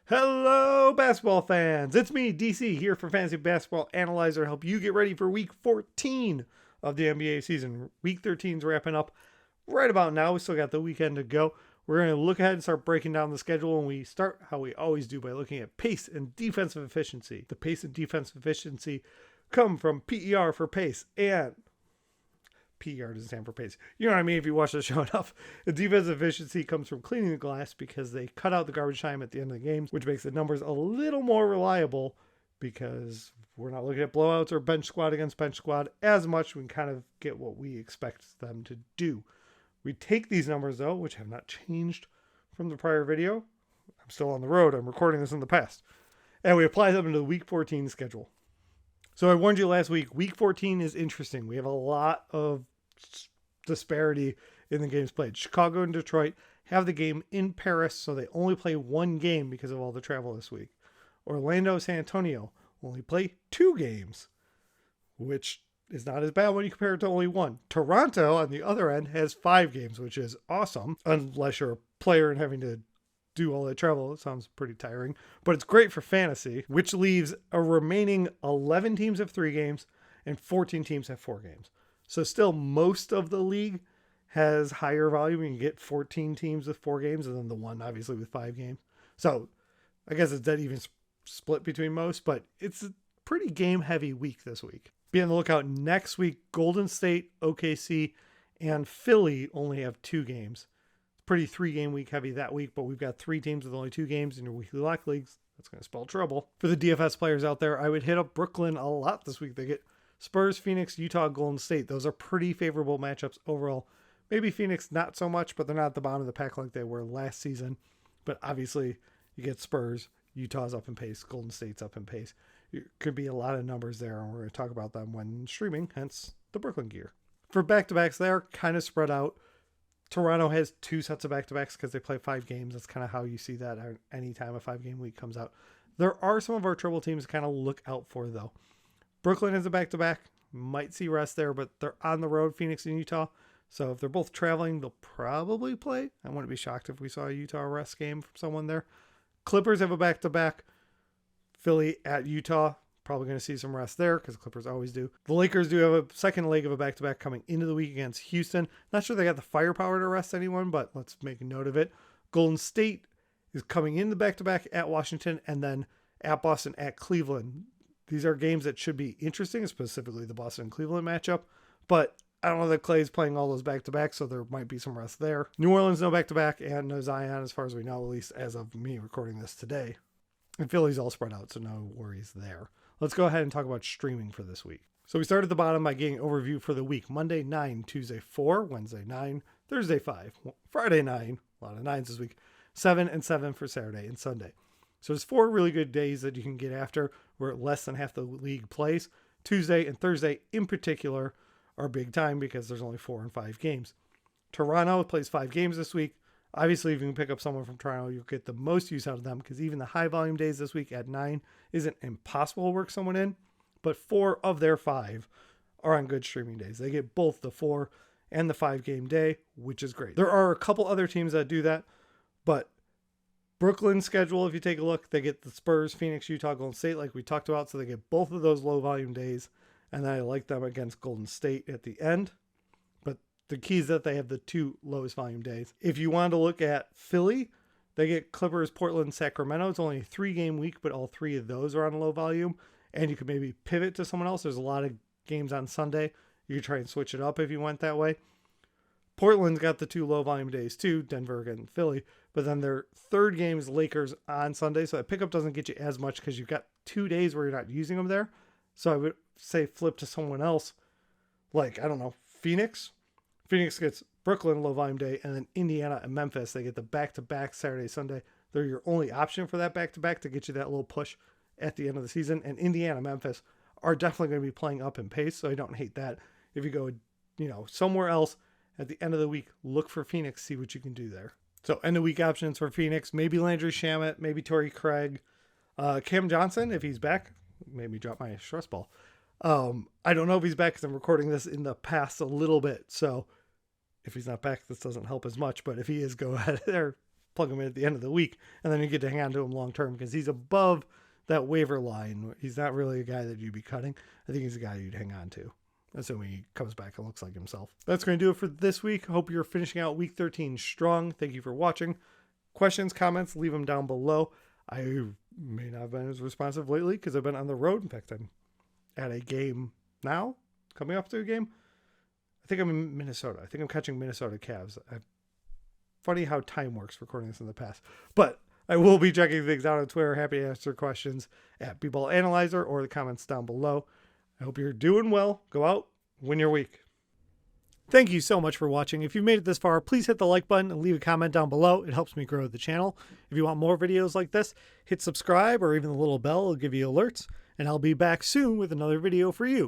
Hello, basketball fans. It's me, DC, here for Fantasy Basketball Analyzer to help you get ready for week 14 of the NBA season. Week 13 is wrapping up right about now. We still got the weekend to go. We're going to look ahead and start breaking down the schedule, and we start how we always do by looking at pace and defensive efficiency. The pace and defensive efficiency come from PER for pace, and PER doesn't stand for pace. You know what I mean if you watch the show enough. The defensive efficiency comes from cleaning the glass because they cut out the garbage time at the end of the games, which makes the numbers a little more reliable because we're not looking at blowouts or bench squad against bench squad as much. We can kind of get what we expect them to do. We take these numbers, though, which have not changed from the prior video. I'm still on the road. I'm recording this in the past. And we apply them to the Week 14 schedule. So I warned you last week, Week 14 is interesting. We have a lot of disparity in the games played. Chicago and Detroit have the game in Paris, so they only play one game because of all the travel this week. Orlando, San Antonio only play 2 games, which is not as bad when you compare it to only one. Toronto, on the other end, has 5 games, which is awesome, unless you're a player and having to do all that travel. It sounds pretty tiring, but it's great for fantasy, which leaves a remaining 11 teams have 3 games and 14 teams have 4 games. So still most of the league has higher volume. You can get 14 teams with 4 games and then the one obviously with 5 games. So I guess it's dead even split between most, but it's a pretty game heavy week this week. Be on the lookout next week. Golden State, OKC, and Philly only have 2 games. Pretty 3-game week heavy that week, but we've got 3 teams with only 2 games in your weekly lock leagues. That's going to spell trouble. For the DFS players out there, I would hit up Brooklyn a lot this week. They get Spurs, Phoenix, Utah, Golden State. Those are pretty favorable matchups overall. Maybe Phoenix not so much, but they're not at the bottom of the pack like they were last season. But obviously, you get Spurs, Utah's up in pace, Golden State's up in pace. It could be a lot of numbers there, and we're going to talk about them when streaming, hence the Brooklyn gear. For back-to-backs, they're kind of spread out. Toronto has 2 sets of back-to-backs because they play 5 games. That's kind of how you see that anytime a 5-game week comes out. There are some of our trouble teams to kind of look out for, though. Brooklyn has a back-to-back. Might see rest there, but they're on the road, Phoenix and Utah. So if they're both traveling, they'll probably play. I wouldn't be shocked if we saw a Utah rest game from someone there. Clippers have a back-to-back. Philly at Utah. Probably going to see some rest there because Clippers always do. The Lakers do have a second leg of a back-to-back coming into the week against Houston. Not sure they got the firepower to rest anyone, but let's make a note of it. Golden State is coming in the back-to-back at Washington and then at Boston at Cleveland. These are games that should be interesting, specifically the Boston and Cleveland matchup, but I don't know that Clay's playing all those back-to-backs, so there might be some rest there. New Orleans, no back-to-back, and no Zion as far as we know, at least as of me recording this today. And Philly's all spread out, so no worries there. Let's go ahead and talk about streaming for this week. So we start at the bottom by getting overview for the week. Monday, 9, Tuesday, 4, Wednesday, 9, Thursday, 5, Friday, 9, a lot of 9s this week, 7 and 7 for Saturday and Sunday. So there's 4 really good days that you can get after where less than half the league plays. Tuesday and Thursday in particular are big time because there's only 4 and 5 games. Toronto plays 5 games this week. Obviously, if you can pick up someone from Toronto, you'll get the most use out of them because even the high volume days this week at 9 isn't impossible to work someone in, but 4 of their 5 are on good streaming days. They get both the 4 and the 5 game day, which is great. There are a couple other teams that do that, but Brooklyn's schedule, if you take a look, they get the Spurs, Phoenix, Utah, Golden State, like we talked about, so they get both of those low volume days, and then I like them against Golden State at the end. But the key is that they have the 2 lowest volume days. If you want to look at Philly, they get Clippers, Portland, Sacramento. It's only a 3-game week, but all 3 of those are on low volume, and you could maybe pivot to someone else. There's a lot of games on Sunday. You could try and switch it up if you went that way. Portland's got the 2 low volume days too, Denver and Philly, but then their 3rd game is Lakers on Sunday. So that pickup doesn't get you as much because you've got 2 days where you're not using them there. So I would say flip to someone else like, I don't know, Phoenix. Phoenix gets Brooklyn low volume day, and then Indiana and Memphis, they get the back-to-back Saturday, Sunday. They're your only option for that back-to-back to get you that little push at the end of the season. And Indiana, Memphis are definitely going to be playing up in pace, so I don't hate that. If you go, somewhere else at the end of the week, look for Phoenix, see what you can do there. So end of week options for Phoenix, maybe Landry Shamet, maybe Torrey Craig, Cam Johnson, if he's back. Made me drop my stress ball. I don't know if he's back because I'm recording this in the past a little bit. So if he's not back, this doesn't help as much. But if he is, go ahead there, plug him in at the end of the week, and then you get to hang on to him long term because he's above that waiver line. He's not really a guy that you'd be cutting. I think he's a guy you'd hang on to, assuming he comes back and looks like himself. That's going to do it for this week. Hope you're finishing out week 13 strong. Thank you for watching. Questions, comments, leave them down below. I may not have been as responsive lately because I've been on the road. In fact, I'm at a game now, coming up to a game. I think I'm in Minnesota. I think I'm catching Minnesota Cavs. Funny how time works recording this in the past. But I will be checking things out on Twitter. Happy to answer questions at B-Ball Analyzer or the comments down below. I hope you're doing well. Go out, win your week. Thank you so much for watching. If you made it this far, please hit the like button and leave a comment down below. It helps me grow the channel. If you want more videos like this, hit subscribe or even the little bell will give you alerts. And I'll be back soon with another video for you.